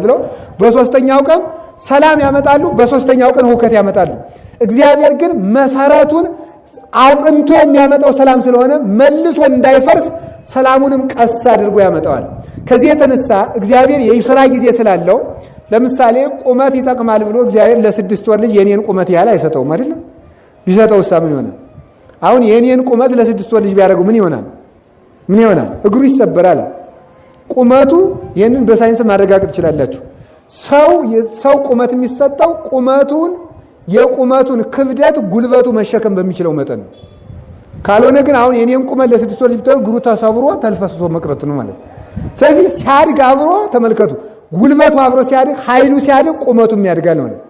ብለው በሶስተኛው ቀን ሰላም ያመጣሉ፣ በሶስተኛው ቀን ሁከት ያመጣሉ። እግዚአብሔር ግን መሰረቱን አጽንቶ የሚያመጣው ሰላም ስለሆነ መልሶ እንዳይፈርስ ሰላሙንም ቀስ አድርጎ ያመጣዋል። ከዚህ የተነሳ እግዚአብሔር የሥራ ጊዜ ስላለው ለምሳሌ ቁመት ይጠቅማል ብሎ እግዚአብሔር ለ6 ወር ልጅ የኔን ቁመት ያህል አይሰጠውም አይደል? ቢሰጠውሳ ምን ይሆናል? አሁን የኔን ቁመት ለ6 ወር ልጅ ቢያደርጉ ምን ይሆናል? እግሩ ይሰበራል። ቁመቱ ይህንን በሳይንስ ማረጋገጥ ትችላላችሁ። ሰው ቁመት የሚሰጠው የቁመቱን ክብደት ጉልበቱ መሸከም በሚችለው መጠን ነው። ካልሆነ ግን አሁን የኔን ቁመት ለ6 ወር ልጅ ብታዩ እግሩ ተሰብሮ ተልፈስሶ መቅረት ነው ማለት። ስለዚህ ሲያድግ አብሮ ተመልከቱ፣ ጉልበቱ አብሮ ሲያድግ፣ ኃይሉ ሲያድግ ቁመቱም ያድጋል ማለት።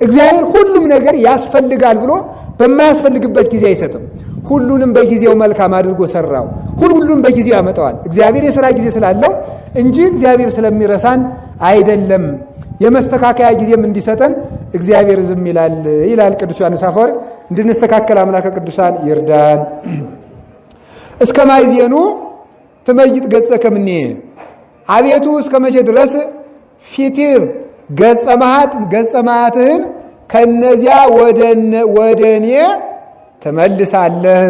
እግዚአብሔር ሁሉም ነገር ያስፈልጋል ብሎ በማያስፈልግበት ጊዜ አይሰጥም። ሁሉንም በጊዜው መልካም አድርጎ ሰራው። ሁሉም በጊዜው ያመጣዋል። እግዚአብሔር የሥራ ጊዜ ስላለው እንጂ እግዚአብሔር ስለሚረሳን አይደለም። የመስተካከያ ጊዜም እንዲሰጠን እግዚአብሔር ዝም ይላል ቅዱስ ዮሐንስ አፈወርቅ። እንድንስተካከል አምላከ ቅዱሳን ይርዳን። እስከ ማይዜኑ ትመይጥ ገጸ ከምኔ፣ አቤቱ እስከ መቼ ድረስ ፊትህ ገጸ መዓትህን ከነዚያ ወደ እኔ ትመልሳለህ?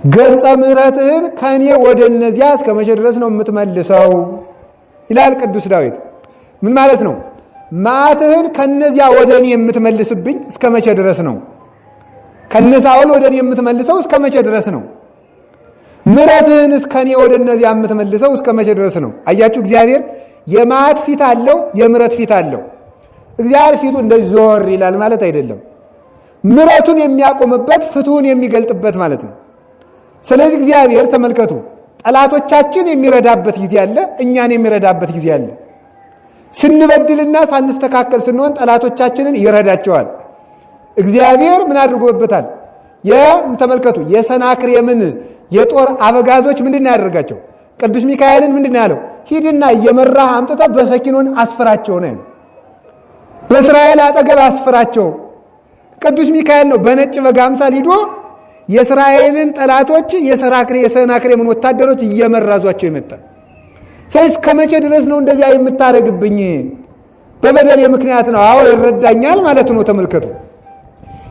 ገጸ ምሕረትህን ከእኔ ወደ እነዚያ እስከ መቼ ድረስ ነው የምትመልሰው? ይላል ቅዱስ ዳዊት። ምን ማለት ነው? መዓትህን ከነዚያ ወደ እኔ የምትመልስብኝ እስከ መቼ ድረስ ነው? ከነሳኦል ወደ እኔ የምትመልሰው እስከ መቼ ድረስ ነው? ምሕረትህን እስከ እኔ ወደ እነዚያ የምትመልሰው እስከ መቼ ድረስ ነው? አያችሁ፣ እግዚአብሔር የመዓት ፊት አለው፣ የምሕረት ፊት አለው። እግዚአብሔር ፊቱ እንደዚህ ዞር ይላል ማለት አይደለም። ምሕረቱን የሚያቆምበት ፍትሁን የሚገልጥበት ማለት ነው። ስለዚህ እግዚአብሔር ተመልከቱ፣ ጠላቶቻችን የሚረዳበት ጊዜ አለ፣ እኛን የሚረዳበት ጊዜ አለ። ስንበድልና ሳንስተካከል ስንሆን ጠላቶቻችንን ይረዳቸዋል። እግዚአብሔር ምን አድርጎበታል? ተመልከቱ፣ የሰናክሬምን የጦር አበጋዞች ምንድን ነው ያደርጋቸው? ቅዱስ ሚካኤልን ምንድን ነው ያለው? ሂድና እየመራህ አምጥተህ በሰኪኖን አስፈራቸው ነው። በእስራኤል አጠገብ አስፈራቸው። ቅዱስ ሚካኤል ነው በነጭ በግ አምሳል ሂዶ የእስራኤልን ጠላቶች የሰናክሬምን ወታደሮች እየመራዟቸው ይመጣል። ስለዚህ እስከ መቼ ድረስ ነው እንደዚያ የምታደርግብኝ? በበደሌ ምክንያት ነው። አዎ ይረዳኛል ማለት ነው። ተመልከቱ፣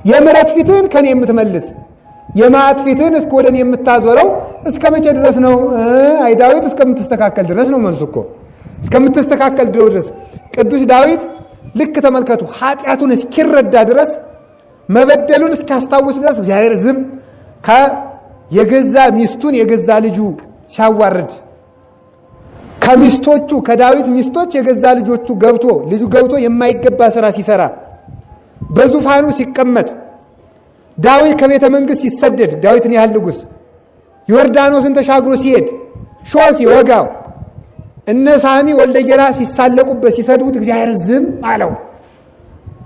የምሕረት ፊትህን ከኔ የምትመልስ የመዓት ፊትህን እስከ ወደ እኔ የምታዞረው እስከ መቼ ድረስ ነው? አይ ዳዊት እስከምትስተካከል ድረስ ነው መልሱ እኮ። እስከምትስተካከል ድረስ ቅዱስ ዳዊት ልክ ተመልከቱ፣ ኃጢአቱን እስኪረዳ ድረስ መበደሉን እስኪያስታውስ ድረስ እግዚአብሔር ዝም የገዛ ሚስቱን የገዛ ልጁ ሲያዋርድ ከሚስቶቹ ከዳዊት ሚስቶች የገዛ ልጁ ገብቶ የማይገባ ስራ ሲሰራ በዙፋኑ ሲቀመጥ ዳዊት ከቤተ መንግስት ሲሰደድ ዳዊትን ያህል ንጉሥ ዮርዳኖስን ተሻግሮ ሲሄድ ሾህ ሲወጋው እነ ሳሚ ወልደ ጌራ ሲሳለቁበት ሲሰድቡት እግዚአብሔር ዝም አለው።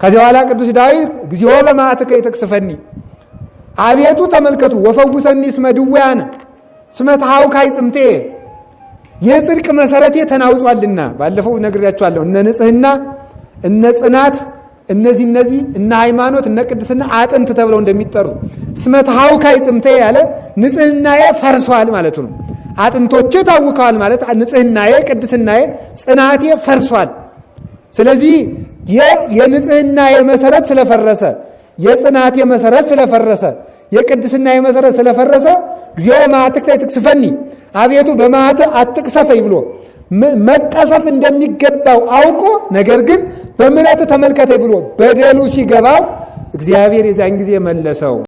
ከዚያ በኋላ ቅዱስ ዳዊት እግዚኦ በመዓትከ ይትቅስፈኒ፣ አቤቱ ተመልከቱ፣ ወፈውሰኒ እስመ ድውያነ እስመ ተሐውካይ ጽምቴ፣ የጽድቅ መሰረቴ ተናውጿልና። ባለፈው ነግሬያቸዋለሁ። እነ ንጽህና እነ ጽናት እነዚህ እነ ሃይማኖት እነ ቅድስና አጥንት ተብለው እንደሚጠሩ እስመ ተሐውካይ ጽምቴ ያለ ንጽህናዬ ፈርሷል ማለቱ ነው። አጥንቶቼ ታውከዋል ማለት ንጽህናዬ፣ ቅድስናዬ፣ ጽናቴ ፈርሷል። ስለዚህ የንጽህናዬ መሰረት ስለፈረሰ፣ የጽናቴ መሰረት ስለፈረሰ፣ የቅድስናዬ መሰረት ስለፈረሰ እግዚኦ መዓትከ ትቅሰፈኒ፣ አቤቱ በመዓትህ አትቅሰፈኝ ብሎ መቀሰፍ እንደሚገባው አውቆ ነገር ግን በምሕረትህ ተመልከተኝ ብሎ በደሉ ሲገባው እግዚአብሔር የዛን ጊዜ መለሰው።